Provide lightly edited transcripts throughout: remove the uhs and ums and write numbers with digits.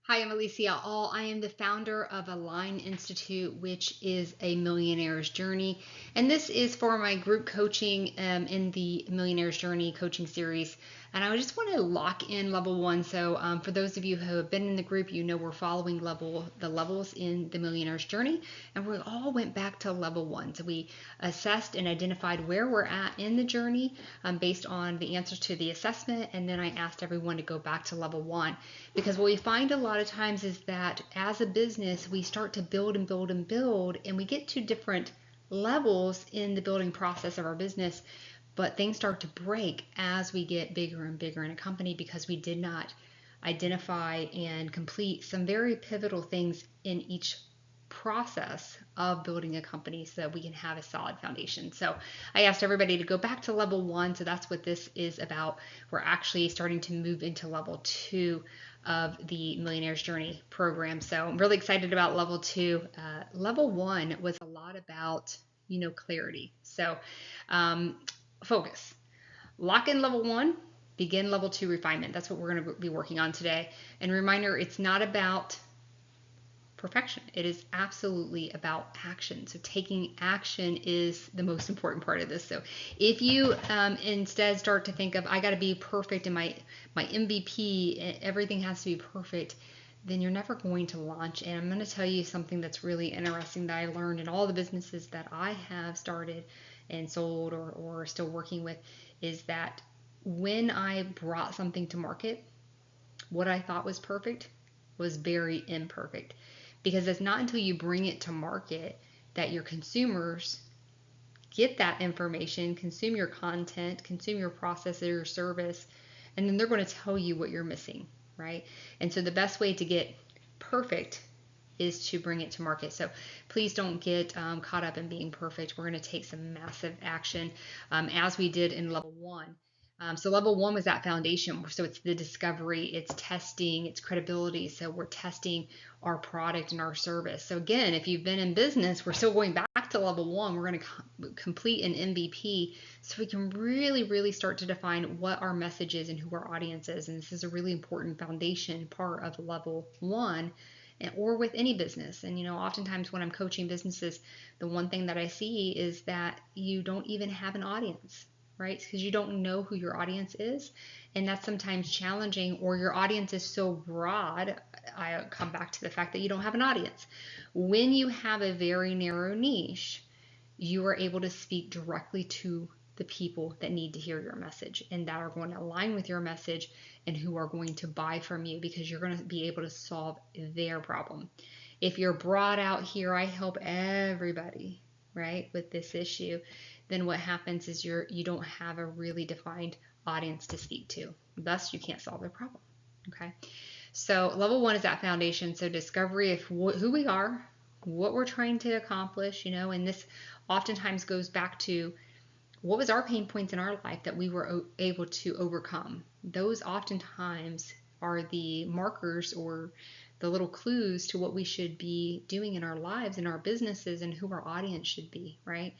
Hi, I'm Alicia Ault. I am the founder of Align Institute, which is a millionaire's journey. And this is for my group coaching in the Millionaire's Journey coaching series. And I just want to lock in level one. So for those of you who have been in the group, you know we're following the levels in the Millionaire's Journey. And we all went back to level one. So we assessed and identified where we're at in the journey based on the answers to the assessment. And then I asked everyone to go back to level one. Because what we find a lot of times is that as a business, we start to build and build and build, and we get to different levels in the building process of our business, but things start to break as we get bigger and bigger in a company because we did not identify and complete some very pivotal things in each process of building a company so that we can have a solid foundation. So I asked everybody to go back to level one. So that's what this is about. We're actually starting to move into level two of the Millionaire's Journey program. So I'm really excited about level two. Level one was a lot about, clarity. So focus. Lock in level one, begin level two refinement. That's what we're going to be working on today. And reminder, it's not about perfection. It is absolutely about action. So taking action is the most important part of this. So if you instead start to think of, I got to be perfect in my MVP, everything has to be perfect, then you're never going to launch. And I'm going to tell you something that's really interesting that I learned in all the businesses that I have started and sold or still working with, is that when I brought something to market, what I thought was perfect was very imperfect, because it's not until you bring it to market that your consumers get that information, consume your content, consume your process or your service, and then they're going to tell you what you're missing, right? And so the best way to get perfect is to bring it to market. So please don't get caught up in being perfect. We're going to take some massive action as we did in level one. So level one was that foundation. So it's the discovery, it's testing, it's credibility. So we're testing our product and our service. So again, if you've been in business, we're still going back to level one. We're going to complete an MVP so we can really, really start to define what our message is and who our audience is. And this is a really important foundation part of level one, or with any business. And oftentimes when I'm coaching businesses, the one thing that I see is that you don't even have an audience, right? Because you don't know who your audience is. And that's sometimes challenging, or your audience is so broad. I come back to the fact that you don't have an audience. When you have a very narrow niche, you are able to speak directly to the people that need to hear your message and that are going to align with your message and who are going to buy from you, because you're going to be able to solve their problem. If you're broad out here, I help everybody, right, with this issue, then what happens is you don't have a really defined audience to speak to. Thus, you can't solve their problem. Okay. So level one is that foundation. So discovery of who we are, what we're trying to accomplish, and this oftentimes goes back to what was our pain points in our life that we were able to overcome. Those oftentimes are the markers or the little clues to what we should be doing in our lives, in our businesses, and who our audience should be, right?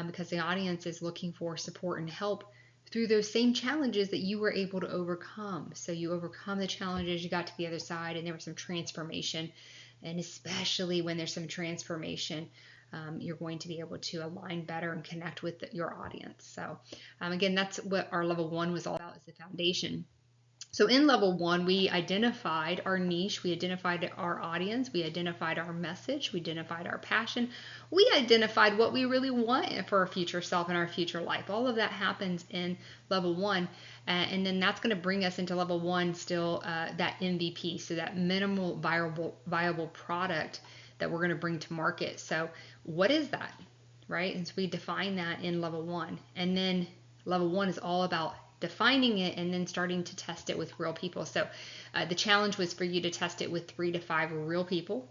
Because the audience is looking for support and help through those same challenges that you were able to overcome. So you overcome the challenges, you got to the other side, and there was some transformation. And especially when there's some transformation, you're going to be able to align better and connect with your audience. So again, that's what our level one was all about, is the foundation. So in level one, we identified our niche, we identified our audience, we identified our message, we identified our passion, we identified what we really want for our future self and our future life. All of that happens in level one. And then that's going to bring us into level one still, that MVP, so that minimal viable product that we're going to bring to market. So what is that, right? And so we define that in level one. And then level one is all about defining it and then starting to test it with real people. So the challenge was for you to test it with 3 to 5 real people.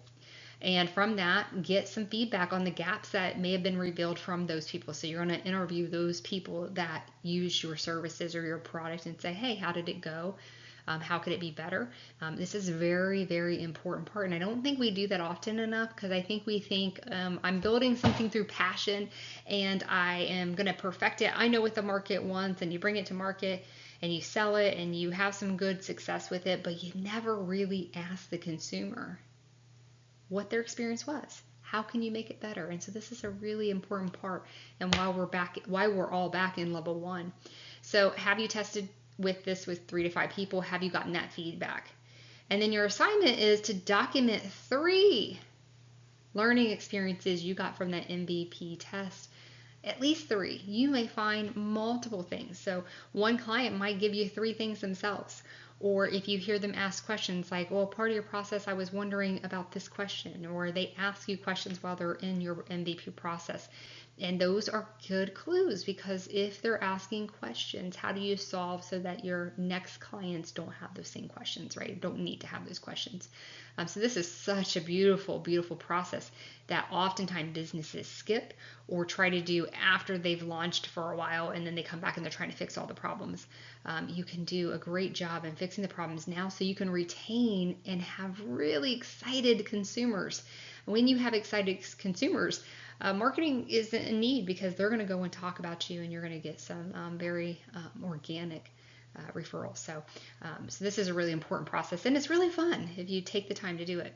And from that, get some feedback on the gaps that may have been revealed from those people. So you're going to interview those people that use your services or your product and say, hey, how did it go? How could it be better? This is a very, very important part. And I don't think we do that often enough, because I think we think I'm building something through passion and I am going to perfect it. I know what the market wants, and you bring it to market and you sell it and you have some good success with it, but you never really ask the consumer what their experience was. How can you make it better? And so this is a really important part, and why we're all back in level 1. So have you tested with this with 3 to 5 people? Have you gotten that feedback? And then your assignment is to document 3 learning experiences you got from that MVP test. At least 3. You may find multiple things. So one client might give you 3 things themselves. Or if you hear them ask questions like, well, part of your process, I was wondering about this question, or they ask you questions while they're in your MVP process. And those are good clues, because if they're asking questions, how do you solve so that your next clients don't have those same questions, right? Don't need to have those questions. So this is such a beautiful, beautiful process that oftentimes businesses skip or try to do after they've launched for a while, and then they come back and they're trying to fix all the problems. You can do a great job in fixing the problems now so you can retain and have really excited consumers. When you have excited consumers, marketing is a need, because they're going to go and talk about you, and you're going to get some very organic referrals. So this is a really important process, and it's really fun if you take the time to do it.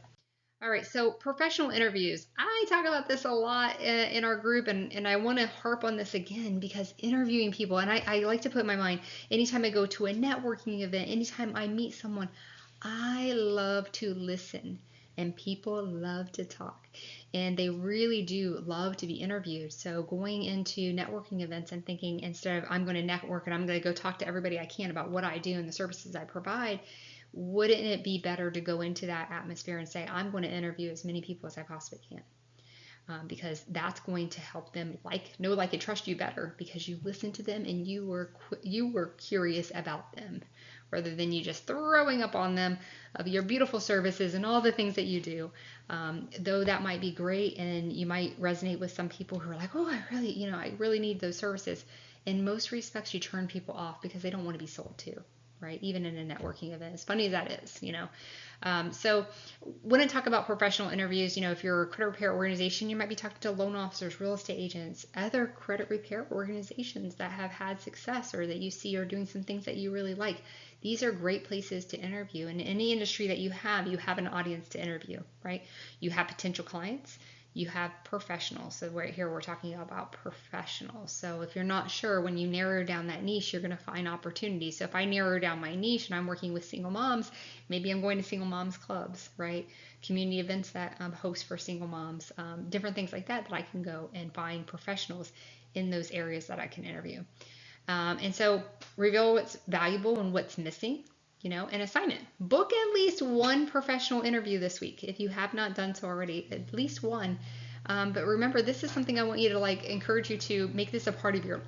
All right, so professional interviews. I talk about this a lot in our group, and I want to harp on this again, because interviewing people, and I like to put in my mind, anytime I go to a networking event, anytime I meet someone, I love to listen, and people love to talk, and they really do love to be interviewed. So going into networking events and thinking, instead of I'm going to network and I'm going to go talk to everybody I can about what I do and the services I provide, wouldn't it be better to go into that atmosphere and say, I'm going to interview as many people as I possibly can? Because that's going to help them know, like, and trust you better, because you listened to them and you were curious about them, rather than you just throwing up on them of your beautiful services and all the things that you do. Though that might be great, and you might resonate with some people who are like, oh, I really need those services. In most respects, you turn people off because they don't want to be sold to, right? Even in a networking event, as funny as that is, So when I talk about professional interviews, if you're a credit repair organization, you might be talking to loan officers, real estate agents, other credit repair organizations that have had success, or that you see are doing some things that you really like. These are great places to interview. In any industry that you have an audience to interview, right? You have potential clients. You have professionals. So right here, we're talking about professionals. So if you're not sure, when you narrow down that niche, you're going to find opportunities. So if I narrow down my niche and I'm working with single moms, maybe I'm going to single moms clubs, right? Community events that host for single moms, different things like that I can go and find professionals in those areas that I can interview. And so reveal what's valuable and what's missing. An assignment. Book at least one professional interview this week. If you have not done so already, at least one. But remember, this is something I want you to encourage you to make this a part of your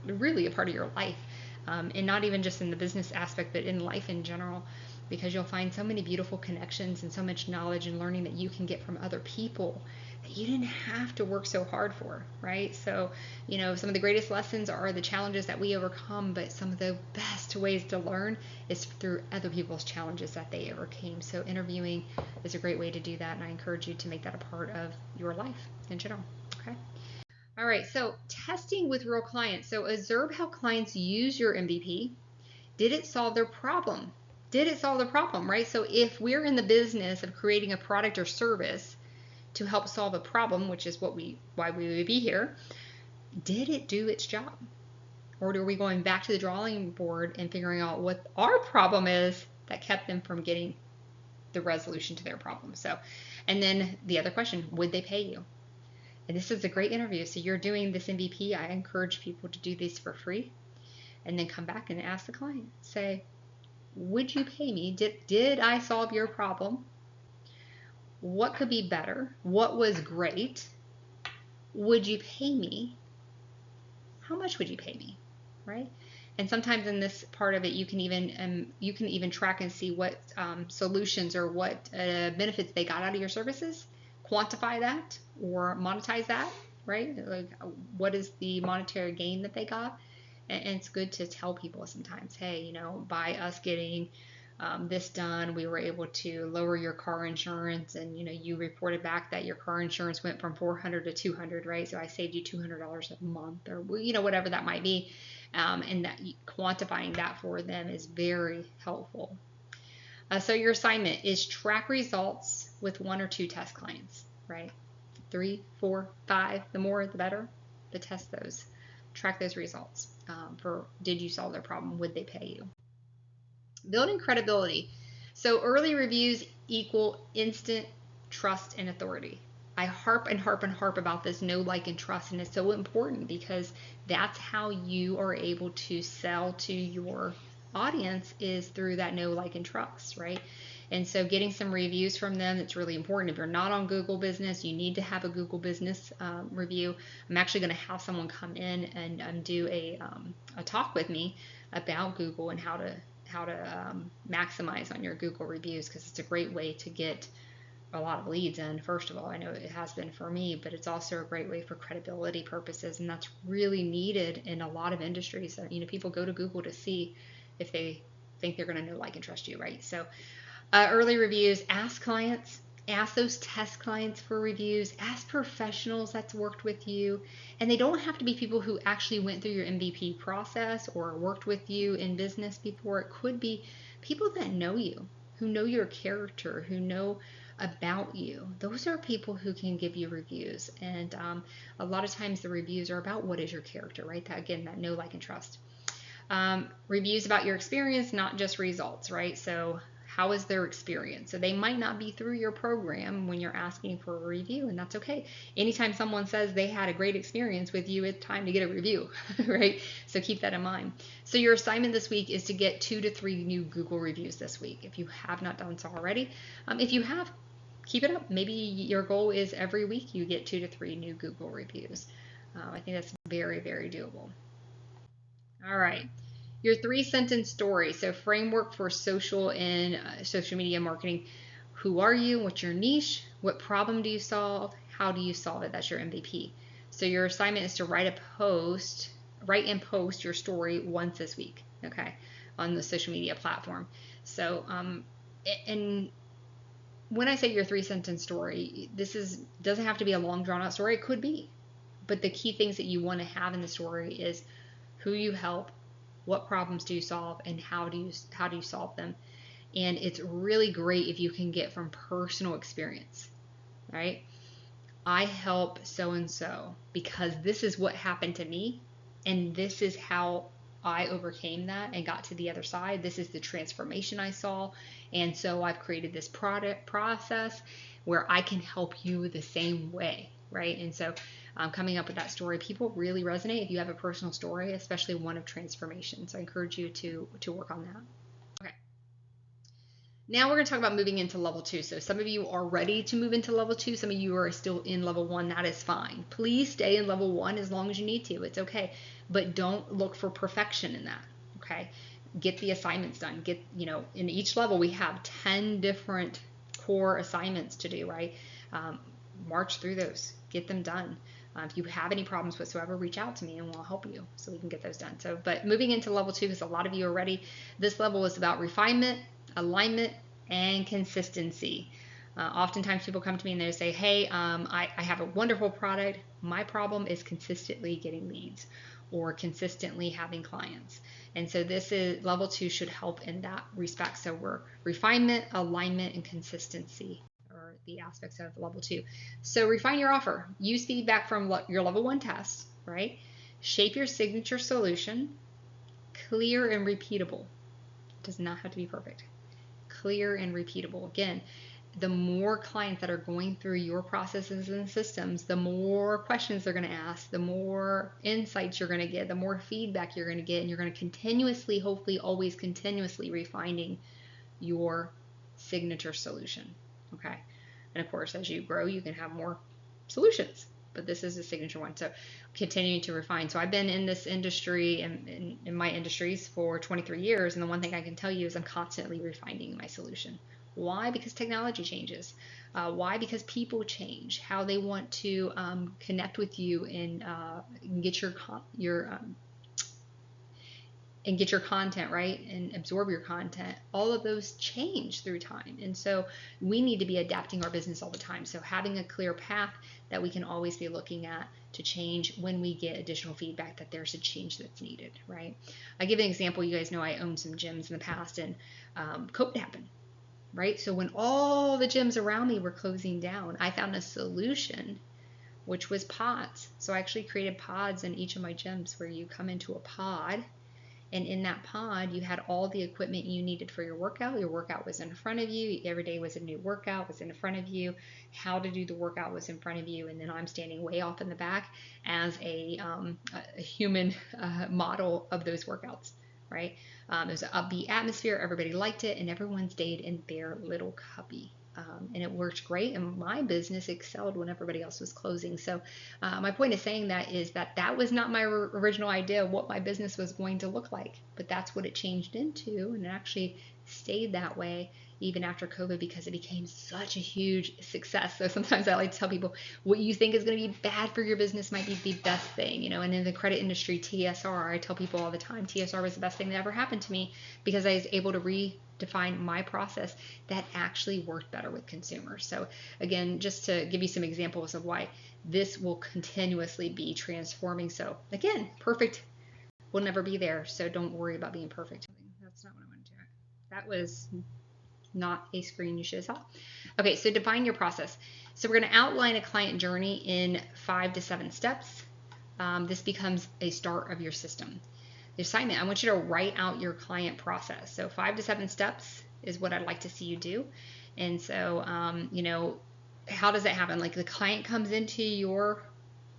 life. And not even just in the business aspect, but in life in general, because you'll find so many beautiful connections and so much knowledge and learning that you can get from other people that you didn't have to work so hard for, right? So, some of the greatest lessons are the challenges that we overcome, but some of the best ways to learn is through other people's challenges that they overcame. So interviewing is a great way to do that, and I encourage you to make that a part of your life in general, okay? All right, so testing with real clients. So observe how clients use your MVP. Did it solve their problem? Right? So if we're in the business of creating a product or service to help solve a problem, which is why we would be here, did it do its job? Or are we going back to the drawing board and figuring out what our problem is that kept them from getting the resolution to their problem? So, and then the other question, would they pay you? And this is a great interview. So you're doing this MVP. I encourage people to do these for free, and then come back and ask the client, say, would you pay me? Did I solve your problem? What could be better? What was great? Would you pay me? How much would you pay me? Right? And sometimes in this part of it, you can even track and see what solutions or what benefits they got out of your services, quantify that or monetize that, right? Like, what is the monetary gain that they got? And it's good to tell people sometimes, hey, by us getting this done, we were able to lower your car insurance, and you reported back that your car insurance went from $400 to $200, right? So I saved you $200 a month, or whatever that might be. and that quantifying that for them is very helpful. So your assignment is track results with 1 or 2 test clients, right? 3, 4, 5, the more the better, but test those. Track those results for did you solve their problem? Would they pay you? Building credibility. So early reviews equal instant trust and authority. I harp and harp and harp about this know, like, and trust, and it's so important because that's how you are able to sell to your audience is through that know, like, and trust, right? And so getting some reviews from them, it's really important. If you're not on Google Business, you need to have a Google Business review. I'm actually going to have someone come in and do a talk with me about Google and how to maximize on your Google reviews, because it's a great way to get a lot of leads in. First of all, I know it has been for me, but it's also a great way for credibility purposes, and that's really needed in a lot of industries. People go to Google to see if they think they're going to know, like, and trust you, right? So early reviews, ask clients, ask those test clients for reviews, ask professionals that's worked with you. And they don't have to be people who actually went through your MVP process or worked with you in business before. It could be people that know you, who know your character, who know about you. Those are people who can give you reviews. And a lot of times the reviews are about what is your character, right? That know, like, and trust. Reviews about your experience, not just results, right? So how is their experience? So they might not be through your program when you're asking for a review, and that's okay. Anytime someone says they had a great experience with you, it's time to get a review, right? So keep that in mind. So your assignment this week is to get 2 to 3 new Google reviews this week, if you have not done so already. If you have, keep it up. Maybe your goal is every week you get 2 to 3 new Google reviews. I think that's very, very doable. All right. Your 3-sentence story. So framework for social and social media marketing. Who are you? What's your niche? What problem do you solve? How do you solve it? That's your MVP. So your assignment is to write and post your story once this week, okay, on the social media platform. So, and when I say your 3-sentence story, doesn't have to be a long drawn out story. It could be, but the key things that you want to have in the story is who you help, what problems do you solve, and how do you solve them. And it's really great if you can get from personal experience, right? I help so and so because this is what happened to me, and this is how I overcame that and got to the other side. This is the transformation I saw, and so I've created this process where I can help you the same way, right? And so coming up with that story, people really resonate if you have a personal story, especially one of transformation. So I encourage you to work on that. Okay. Now we're going to talk about moving into level 2. So some of you are ready to move into level 2. Some of you are still in level 1. That is fine. Please stay in level 1 as long as you need to. It's okay. But don't look for perfection in that. Okay. Get the assignments done. In each level we have 10 different core assignments to do, right? March through those. Get them done. If you have any problems whatsoever, reach out to me and we'll help you so we can get those done. So, but moving into level 2, because a lot of you are ready, this level is about refinement, alignment, and consistency. Oftentimes people come to me and they say, hey, I have a wonderful product. My problem is consistently getting leads or consistently having clients. And so this is level 2 should help in that respect. So we're refinement, alignment, and consistency are the aspects of level 2. So refine your offer. Use feedback from your level 1 test, right? Shape your signature solution. Clear and repeatable. It does not have to be perfect. Clear and repeatable. Again, the more clients that are going through your processes and systems, the more questions they're going to ask, the more insights you're going to get, the more feedback you're going to get, and you're going to continuously, hopefully always continuously refining your signature solution. Okay. And of course, as you grow, you can have more solutions, but this is a signature one. So continuing to refine. So I've been in this industry and in my industries for 23 years. And the one thing I can tell you is I'm constantly refining my solution. Why? Because technology changes. Why? Because people change how they want to connect with you and get your content, right? And absorb your content. All of those change through time. And so we need to be adapting our business all the time. So having a clear path that we can always be looking at to change when we get additional feedback that there's a change that's needed, right? I give an example. You guys know I owned some gyms in the past, and COVID happened, right? So when all the gyms around me were closing down, I found a solution, which was pods. So I actually created pods in each of my gyms where you come into a pod, and in that pod, you had all the equipment you needed for your workout. Your workout was in front of you. Every day was a new workout, was in front of you. How to do the workout was in front of you. And then I'm standing way off in the back as a human model of those workouts, right? It was an upbeat atmosphere. Everybody liked it, and everyone stayed in their little cubby. And it worked great, and my business excelled when everybody else was closing. So my point of saying that is that that was not my original idea of what my business was going to look like, but that's what it changed into, and it actually stayed that way even after COVID because it became such a huge success. So sometimes I like to tell people what you think is going to be bad for your business might be the best thing, you know. And in the credit industry, TSR, I tell people all the time, TSR was the best thing that ever happened to me because I was able to redefine my process that actually worked better with consumers. So again, just to give you some examples of why this will continuously be transforming. So again, perfect will never be there. So don't worry about being perfect. That's not what I want to do. That was not a screen you should have saw. Okay, so define your process. So we're going to outline a client journey in 5 to 7 steps. This becomes a start of your system. The assignment, I want you to write out your client process. So 5 to 7 steps is what I'd like to see you do. And so, you know, how does that happen? Like the client comes into your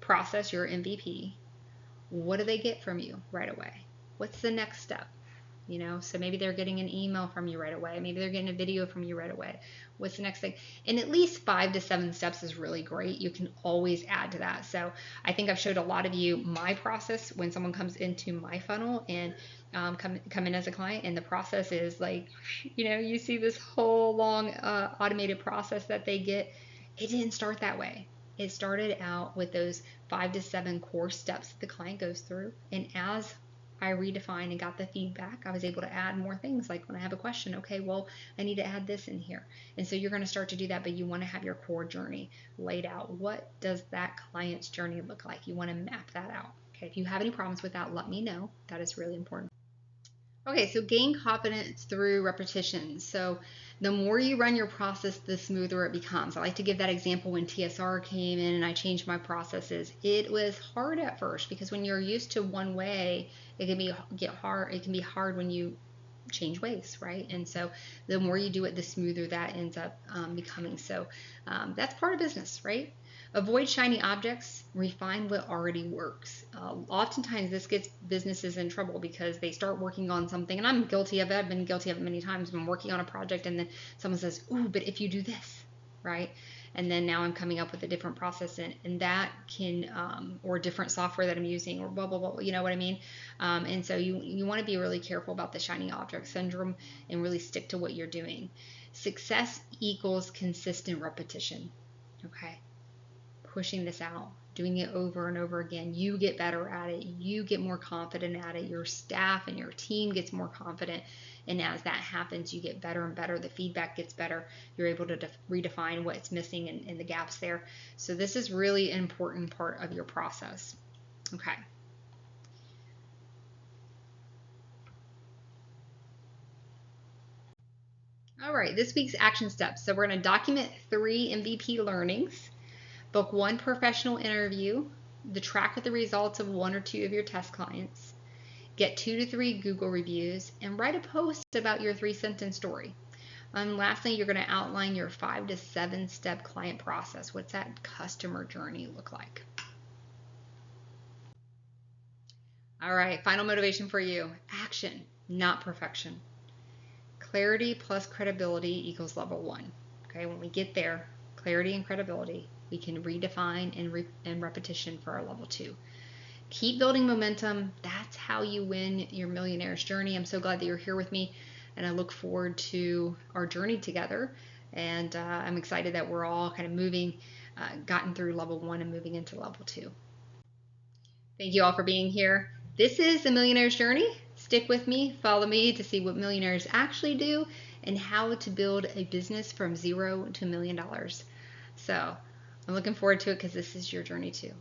process, your MVP. What do they get from you right away? What's the next step? You know, so maybe they're getting an email from you right away. Maybe they're getting a video from you right away. What's the next thing? And at least 5 to 7 steps is really great. You can always add to that. So I think I've showed a lot of you my process when someone comes into my funnel and come in as a client, and the process is like, you know, you see this whole long automated process that they get. It didn't start that way. It started out with those 5 to 7 core steps that the client goes through. And as I redefined and got the feedback, I was able to add more things. Like when I have a question, okay, well, I need to add this in here. And so you're going to start to do that, but you want to have your core journey laid out. What does that client's journey look like? You want to map that out. Okay, if you have any problems with that, let me know. That is really important. Okay, so gain confidence through repetition. So the more you run your process, the smoother it becomes. I like to give that example when TSR came in and I changed my processes. It was hard at first because when you're used to one way, it can be hard when you change ways, right? And so the more you do it, the smoother that ends up becoming. So that's part of business, right? Avoid shiny objects, refine what already works. Oftentimes this gets businesses in trouble because they start working on something, and I'm guilty of it. I've been guilty of it many times. I'm working on a project and then someone says, ooh, but if you do this, right? And then now I'm coming up with a different process and that can, or different software that I'm using or blah, blah, blah, you know what I mean? And so you want to be really careful about the shiny object syndrome and really stick to what you're doing. Success equals consistent repetition, okay? Pushing this out, doing it over and over again. You get better at it. You get more confident at it. Your staff and your team gets more confident. And as that happens, you get better and better. The feedback gets better. You're able to redefine what's missing and the gaps there. So this is really an important part of your process. Okay. All right, this week's action steps. So we're going to document 3 MVP learnings. Book 1 professional interview, track with the results of 1 or 2 of your test clients, get 2 to 3 Google reviews, and write a post about your 3-sentence story. And lastly, you're going to outline your 5 to 7 step client process. What's that customer journey look like? All right, final motivation for you. Action, not perfection. Clarity plus credibility equals level 1. Okay, when we get there, clarity and credibility, we can redefine and repetition for our level 2. Keep building momentum. That's how you win your millionaire's journey. I'm so glad that you're here with me, and I look forward to our journey together. And I'm excited that we're all kind of moving, gotten through level 1 and moving into level 2. Thank you all for being here. This is the millionaire's journey. Stick with me, follow me to see what millionaires actually do and how to build a business from $0 to $1 million. So I'm looking forward to it because this is your journey too.